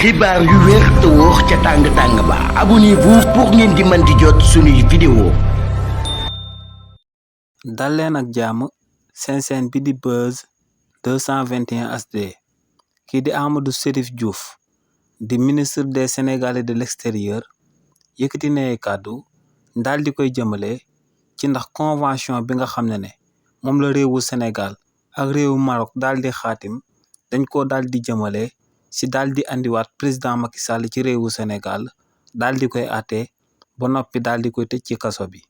xibaar yu wér te wóor ca tàng-tàng ba abonnez-vous pour ngeen di mën di jot suñuy vidéo. dal leen ak jàmm seen chaîne bi di Buzz 221 HD. kii di Amadou Chérif Diouf di ministre des Sénégalais de l'extérieur yëkkati na ay kàddu daal di koy jëmale ci ndax convention bi nga xam ne moom la réewu Sénégal ak réewu Maroc daal di xaatim dañ ko daal di jëmale si daal di andiwaat président Macky Sall ci réewu Sénégal daal di koy àtte ba noppi daal di koy tëj ci kaso bi.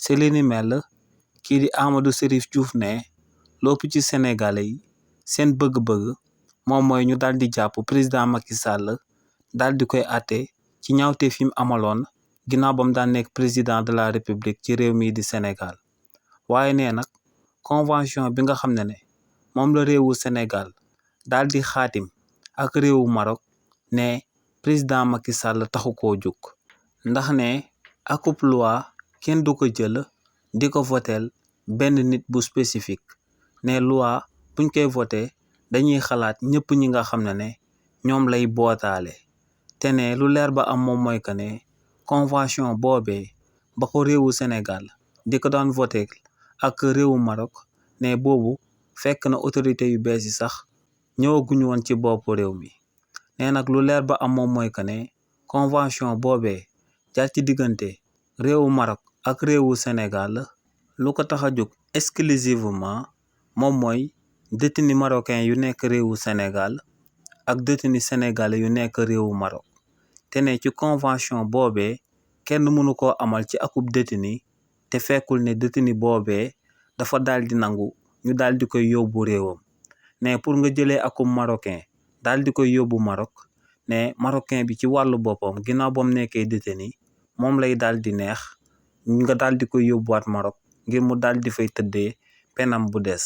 si li ni mel kii di Amadou Chérif Diouf ne lopp ci Sénégalais yi seen bëgg-bëgg moom mooy ñu daal di jàpp président Macky Sall daal di koy àtte ci ñaawteef yi mu amaloon ginnaaw ba mu daan nekk président de la République ci réew mii di Sénégal. waaye nee nag convention bi nga xam ne moom la réewu Sénégal daal di xaatim ak réewu Maroc ne président Macky Sall taxu koo jóg ndax ne akub loi kenn du ko jël di ko voteel benn nit bu spécifique ne loi buñ koy voté dañuy xalaat ñëpp ñi nga xam ne ñoom lay bootaale te ne lu leer ba am moom mooy que ne convention boobee ba ko réewu Sénégal di ko daan voté ak réewu Maroc ne boobu fekk na autorité yu bees yi sax ñëwaguñu woon ci bopp réew mi nee nag lu leer ba am moom mooy que ne convention boobee jaar ci diggante réewu Maroc ak réewu Sénégal lu ko tax a jóg exclusivement moom mooy détenu marocain yu nekk réewu Sénégal ak détenu sénégalais yu nekk réewu Maroc te ne ci convention boobee kenn mënu koo amal ci akub détenu te fekkul ne détenu boobee dafa daal di nangu ñu daal di koy yóbbu réewam ne pour nga jëlee akub marocain daal di koy yóbbu Maroc ne marocain bi ci wàllu boppam ginnaaw ba mu nekkee détenu moom lay daal di neex nga daal di koy yóbbuwaat Maroc ngir mu daal di fay tëddee penam bu des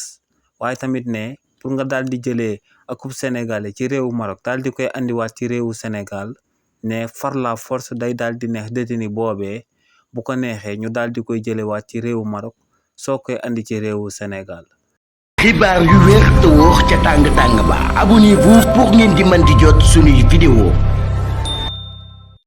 waaye tamit ne pour nga daal di jëlee akub sénégalais ci réewu Maroc daal di koy andiwaat ci réewu Sénégal ne far la force day daal di neex détenu boobee bu ko neexee ñu daal di koy jëlewaat ci réewu Maroc soo koy andi ci réewu Sénégal. xibaar yu wér te wóor ca tàng-tàng ba abonnez-vous pour ngeen di mën di jot suñuy vidéo.